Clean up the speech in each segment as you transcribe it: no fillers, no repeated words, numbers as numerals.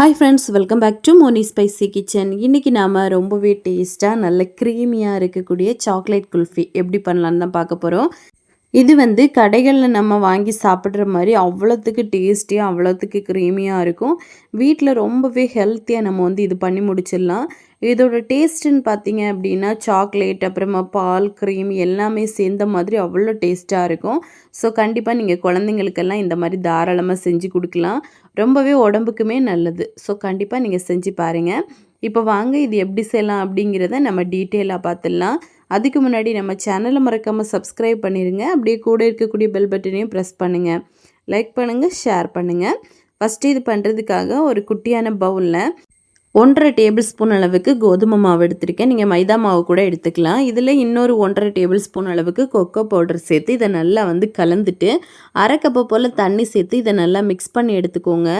Hi friends, welcome back to Moni spicy kitchen. இன்றைக்கி நாம் ரொம்பவே டேஸ்ட்டாக நல்ல க்ரீமியாக இருக்கக்கூடிய சாக்லேட் குல்ஃபி எப்படி பண்ணலான்னு தான் பார்க்க போகிறோம். இது வந்து கடைகளில் நம்ம வாங்கி சாப்பிட்ற மாதிரி அவ்வளோத்துக்கு டேஸ்டியாக அவ்வளோத்துக்கு க்ரீமியாக இருக்கும். வீட்டில் ரொம்பவே ஹெல்த்தியாக நம்ம வந்து இது பண்ணி முடிச்சிடலாம். இதோட டேஸ்ட்டுன்னு பார்த்தீங்க அப்படின்னா சாக்லேட் அப்புறமா பால் க்ரீம் எல்லாமே சேர்ந்த மாதிரி அவ்வளோ டேஸ்ட்டாக இருக்கும். ஸோ கண்டிப்பாக நீங்கள் குழந்தைங்களுக்கெல்லாம் இந்த மாதிரி தாராளமாக செஞ்சு கொடுக்கலாம். ரொம்பவே உடம்புக்குமே நல்லது. ஸோ கண்டிப்பாக நீங்கள் செஞ்சு பாருங்கள். இப்போ வாங்க இது எப்படி செய்யலாம் அப்படிங்கிறத நம்ம டீட்டெயிலாக பார்த்துடலாம். அதுக்கு முன்னாடி நம்ம சேனலை மறக்காமல் சப்ஸ்கிரைப் பண்ணிடுங்க. அப்படியே கூட இருக்கக்கூடிய பெல் பட்டனையும் ப்ரெஸ் பண்ணுங்கள். லைக் பண்ணுங்கள், ஷேர் பண்ணுங்கள். ஃபஸ்ட்டு இது பண்ணுறதுக்காக ஒரு குட்டியான பவுலில் 1.5 டேபிள் ஸ்பூன் அளவுக்கு கோதுமை மாவு எடுத்திருக்கேன். நீங்கள் மைதா மாவு கூட எடுத்துக்கலாம். இதில் இன்னொரு 1.5 டேபிள் ஸ்பூன் அளவுக்கு கொக்கோ பவுடர் சேர்த்து இதை நல்லா வந்து கலந்துட்டு 1/2 கப்பு போல் தண்ணி சேர்த்து இதை நல்லா மிக்ஸ் பண்ணி எடுத்துக்கோங்க.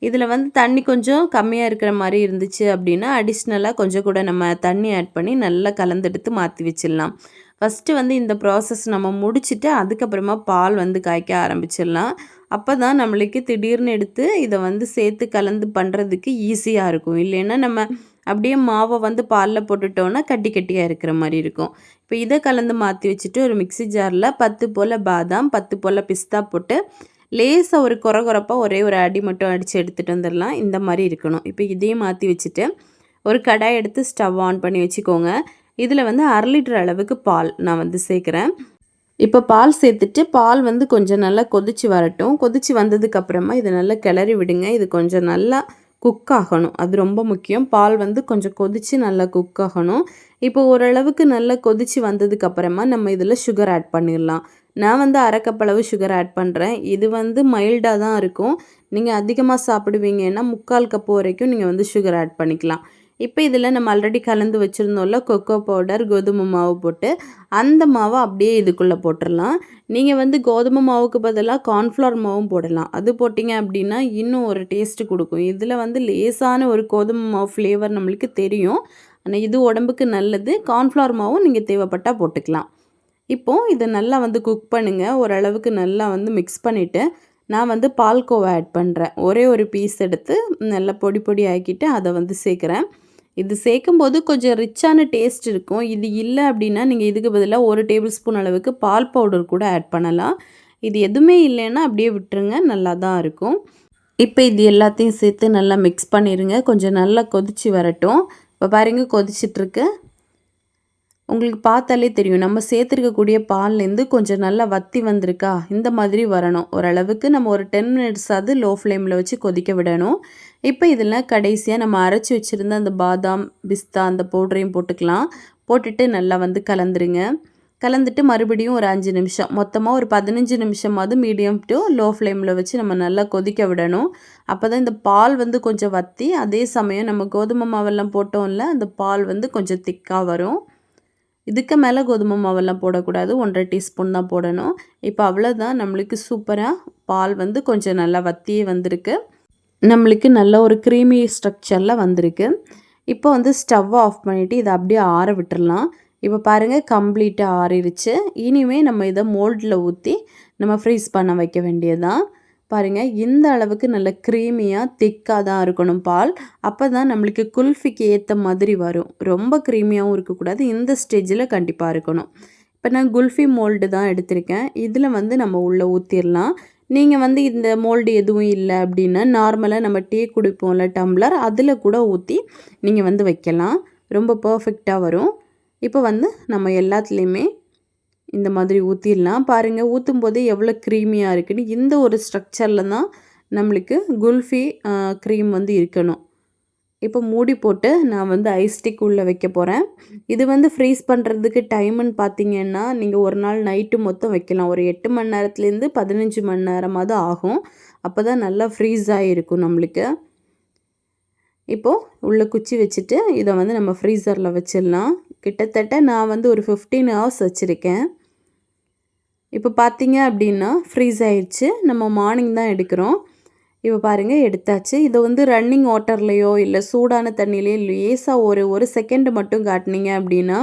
இதில் வந்து தண்ணி கொஞ்சம் கம்மியாக இருக்கிற மாதிரி இருந்துச்சு அப்படின்னா அடிஷ்னலாக கொஞ்சம் கூட நம்ம தண்ணி ஆட் பண்ணி நல்லா கலந்தெடுத்து மாற்றி வச்சிடலாம். ஃபஸ்ட்டு வந்து இந்த ப்ராசஸ் நம்ம முடிச்சுட்டு அதுக்கப்புறமா பால் வந்து காய்க்க ஆரம்பிச்சிடலாம். அப்போ தான் நம்மளுக்கு திடீர்னு எடுத்து இதை வந்து சேர்த்து கலந்து பண்ணுறதுக்கு ஈஸியாக இருக்கும். இல்லைன்னா நம்ம அப்படியே மாவை வந்து பாலில் போட்டுட்டோன்னா கட்டி கட்டியாக இருக்கிற மாதிரி இருக்கும். இப்போ இதை கலந்து மாற்றி வச்சுட்டு ஒரு மிக்ஸி ஜாரில் 10 போல் பாதாம் 10 போல் பிஸ்தா போட்டு லேசாக ஒரு கொரகொரப்பாக ஒரே ஒரு அடி மட்டும் அடித்து எடுத்துகிட்டு வந்துடலாம். இந்த மாதிரி இருக்கணும். இப்போ இதையும் மாற்றி வச்சுட்டு ஒரு கடாய் எடுத்து ஸ்டவ் ஆன் பண்ணி வச்சுக்கோங்க. இதில் வந்து 1/2 லிட்டர் அளவுக்கு பால் நான் வந்து சேர்க்குறேன். இப்போ பால் சேர்த்துட்டு பால் வந்து கொஞ்சம் நல்லா கொதித்து வரட்டும். கொதித்து வந்ததுக்கப்புறமா இதை நல்லா கிளறி விடுங்க. இது கொஞ்சம் நல்லா குக் ஆகணும். அது ரொம்ப முக்கியம். பால் வந்து கொஞ்சம் கொதித்து நல்லா குக் ஆகணும். இப்போ ஓரளவுக்கு நல்லா கொதித்து வந்ததுக்கப்புறமா நம்ம இதில் சுகர் ஆட் பண்ணிடலாம். நான் வந்து 1/2 கப் அளவு சுகர் ஆட் பண்ணுறேன். இது வந்து மைல்டாக தான் இருக்கும். நீங்கள் அதிகமாக சாப்பிடுவீங்கன்னா 3/4 கப்பு வரைக்கும் நீங்கள் வந்து சுகர் ஆட் பண்ணிக்கலாம். இப்போ இதில் நம்ம ஆல்ரெடி கலந்து வச்சுருந்தோம்ல கொக்கோ பவுடர் கோதுமை மாவு போட்டு அந்த மாவை அப்படியே இதுக்குள்ளே போட்டுடலாம். நீங்கள் வந்து கோதுமை மாவுக்கு பதிலாக கார்ன்ஃப்ளவர் மாவும் போடலாம். அது போட்டிங்க அப்படின்னா இன்னும் ஒரு டேஸ்ட்டு கொடுக்கும். இதில் வந்து லேசான ஒரு கோதுமை மாவு ஃப்ளேவர் நம்மளுக்கு தெரியும். ஆனால் இது உடம்புக்கு நல்லது. கார்ன்ஃப்ளவர் மாவும் நீங்கள் தேவைப்பட்டால் போட்டுக்கலாம். இப்போது இதை நல்லா வந்து குக் பண்ணுங்கள். ஓரளவுக்கு நல்லா வந்து மிக்ஸ் பண்ணிவிட்டு நான் வந்து பால்கோவா ஆட் பண்ணுறேன். ஒரே ஒரு பீஸ் எடுத்து நல்லா பொடி பொடி ஆக்கிட்டு அதை வந்து சேர்க்குறேன். இது சேர்க்கும்போது கொஞ்சம் ரிச்சான டேஸ்ட் இருக்கும். இது இல்லை அப்படின்னா நீங்கள் இதுக்கு பதிலாக 1 டேபிள் ஸ்பூன் அளவுக்கு பால் பவுடர் கூட ஆட் பண்ணலாம். இது எதுவுமே இல்லைன்னா அப்படியே விட்டுருங்க, நல்லா தான் இருக்கும். இப்போ இது எல்லாத்தையும் சேர்த்து நல்லா மிக்ஸ் பண்ணிடுங்க. கொஞ்சம் நல்லா கொதித்து வரட்டும். இப்போ பாருங்கள் கொதிச்சிட்ருக்கு. உங்களுக்கு பார்த்தாலே தெரியும் நம்ம சேர்த்துருக்கக்கூடிய பால்லேருந்து கொஞ்சம் நல்லா வற்றி வந்திருக்கா, இந்த மாதிரி வரணும். ஓரளவுக்கு நம்ம ஒரு 10 மினிட்ஸாவது லோ ஃப்ளேமில் வச்சு கொதிக்க விடணும். இப்போ இதில் கடைசியாக நம்ம அரைச்சி வச்சுருந்த அந்த பாதாம் பிஸ்தா அந்த பவுடரையும் போட்டுக்கலாம். போட்டுட்டு நல்லா வந்து கலந்துருங்க. கலந்துட்டு மறுபடியும் ஒரு 5 நிமிஷம் மொத்தமாக ஒரு 15 நிமிஷமாவது மீடியம் டு லோ ஃப்ளேமில் வச்சு நம்ம நல்லா கொதிக்க விடணும். அப்போ தான் இந்த பால் வந்து கொஞ்சம் வற்றி அதே சமயம் நம்ம கோதுமை மாவெல்லாம் போட்டோம்ல அந்த பால் வந்து கொஞ்சம் திக்காக வரும். இதுக்கு மேலே கோதுமை மாவெல்லாம் போடக்கூடாது. 1.5 டீஸ்பூன் தான் போடணும். இப்போ அவ்வளோதான், நம்மளுக்கு சூப்பராக பால் வந்து கொஞ்சம் நல்லா வற்றியே வந்திருக்கு. நம்மளுக்கு நல்ல ஒரு க்ரீமி ஸ்ட்ரக்சரில் வந்திருக்கு. இப்போ வந்து ஸ்டவ் ஆஃப் பண்ணிவிட்டு இதை அப்படியே ஆற விட்டுறலாம். இப்போ பாருங்கள் கம்ப்ளீட்டாக ஆறிடுச்சு. இனிமேல் நம்ம இதை மோல்டில் ஊற்றி நம்ம ஃப்ரீஸ் பண்ண வைக்க வேண்டியதுதான். பாருங்கள் இந்த அளவுக்கு நல்ல க்ரீமியாக திக்காக தான் இருக்கணும் பால். அப்போ தான் நம்மளுக்கு குல்ஃபிக்கு ஏற்ற மாதிரி வரும். ரொம்ப க்ரீமியாகவும் இருக்கக்கூடாது. இந்த ஸ்டேஜில் கண்டிப்பாக இருக்கணும். இப்போ நான் குல்ஃபி மோல்டு தான் எடுத்திருக்கேன். இதில் வந்து நம்ம உள்ளே ஊற்றிடலாம். நீங்கள் வந்து இந்த மோல்டு எதுவும் இல்லை அப்படின்னா நார்மலாக நம்ம டீ குடிப்போம்ல டம்ளர், அதில் கூட ஊற்றி நீங்கள் வந்து வைக்கலாம். ரொம்ப பர்ஃபெக்டாக வரும். இப்போ வந்து நம்ம எல்லாத்துலேயுமே இந்த மாதிரி ஊற்றிடலாம். பாருங்கள் ஊற்றும் போதே எவ்வளோ க்ரீமியாக இருக்குன்னு. இந்த ஒரு ஸ்ட்ரக்சரில் தான் நம்மளுக்கு குல்ஃபி க்ரீம் வந்து இருக்கணும். இப்போ மூடி போட்டு நான் வந்து ஐஸ் ஸ்டிக் உள்ளே வைக்க போகிறேன். இது வந்து ஃப்ரீஸ் பண்ணுறதுக்கு டைமுன்னு பார்த்தீங்கன்னா நீங்கள் ஒரு நாள் நைட்டு மொத்தம் வைக்கலாம். ஒரு 8 மணி நேரத்துலேருந்து 15 மணி நேரமாவது ஆகும். அப்போ தான் நல்லா ஃப்ரீஸ் ஆகிருக்கும் நம்மளுக்கு. இப்போது உள்ளே குச்சி வச்சுட்டு இதை வந்து நம்ம ஃப்ரீசரில் வச்சிடலாம். கிட்டத்தட்ட நான் வந்து ஒரு 15 ஹவர்ஸ் வச்சுருக்கேன். இப்போ பார்த்தீங்க அப்படின்னா ஃப்ரீஸ் ஆயிடுச்சு. நம்ம மார்னிங் தான் எடுக்கிறோம். இப்போ பாருங்கள் எடுத்தாச்சு. இதை வந்து ரன்னிங் வாட்டர்லேயோ இல்லை சூடான தண்ணியிலையோ லேசாக ஒரு செகண்ட் மட்டும் காட்டினீங்க அப்படின்னா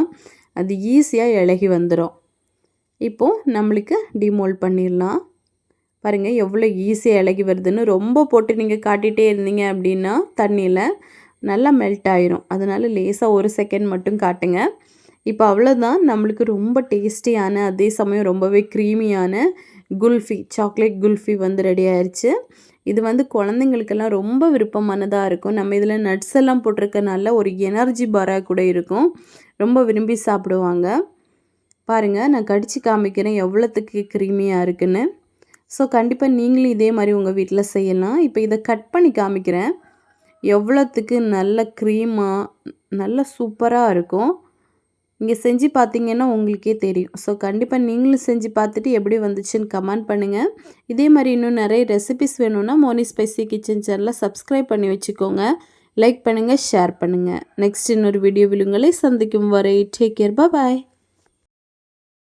அது ஈஸியாக இளகி வந்துடும். இப்போது நம்மளுக்கு டிமோல்ட் பண்ணிடலாம். பாருங்கள் எவ்வளோ ஈஸியாக இலகி வருதுன்னு. ரொம்ப போட்டு நீங்கள் காட்டிகிட்டே இருந்தீங்க அப்படின்னா தண்ணியில் நல்லா மெல்ட் ஆயிரும். அதனால் லேசாக 1 செகண்ட் மட்டும் காட்டுங்க. இப்போ அவ்வளோதான், நம்மளுக்கு ரொம்ப டேஸ்டியான அதே சமயம் ரொம்பவே க்ரீமியான குல்ஃபி, சாக்லேட் குல்ஃபி வந்து ரெடி ஆயிடுச்சு. இது வந்து குழந்தைங்களுக்கெல்லாம் ரொம்ப விருப்பமானதாக இருக்கும். நம்ம இதில் நட்ஸ் எல்லாம் போட்டிருக்கனால ஒரு எனர்ஜி பாராக கூட இருக்கும். ரொம்ப விரும்பி சாப்பிடுவாங்க. பாருங்கள், நான் கடித்து காமிக்கிறேன் எவ்வளோத்துக்கு க்ரீமியாக இருக்குன்னு. ஸோ கண்டிப்பாக நீங்களும் இதே மாதிரி உங்கள் வீட்டில் செய்யலாம். இப்போ இதை கட் பண்ணி காமிக்கிறேன். எவ்வளோத்துக்கு நல்ல க்ரீமாக நல்ல சூப்பராக இருக்கும். இங்கே செஞ்சு பார்த்தீங்கன்னா உங்களுக்கே தெரியும். ஸோ கண்டிப்பாக நீங்களும் செஞ்சு பார்த்துட்டு எப்படி வந்துச்சுன்னு கமெண்ட் பண்ணுங்கள். இதே மாதிரி இன்னும் நிறைய ரெசிபிஸ் வேணும்னா மோனி ஸ்பைசி கிச்சன் சேனலை சப்ஸ்கிரைப் பண்ணி வச்சுக்கோங்க. லைக் பண்ணுங்கள், ஷேர் பண்ணுங்கள். நெக்ஸ்ட் இன்னொரு வீடியோவில் உங்களை சந்திக்கும் வரை டேக் கேர், பாய்.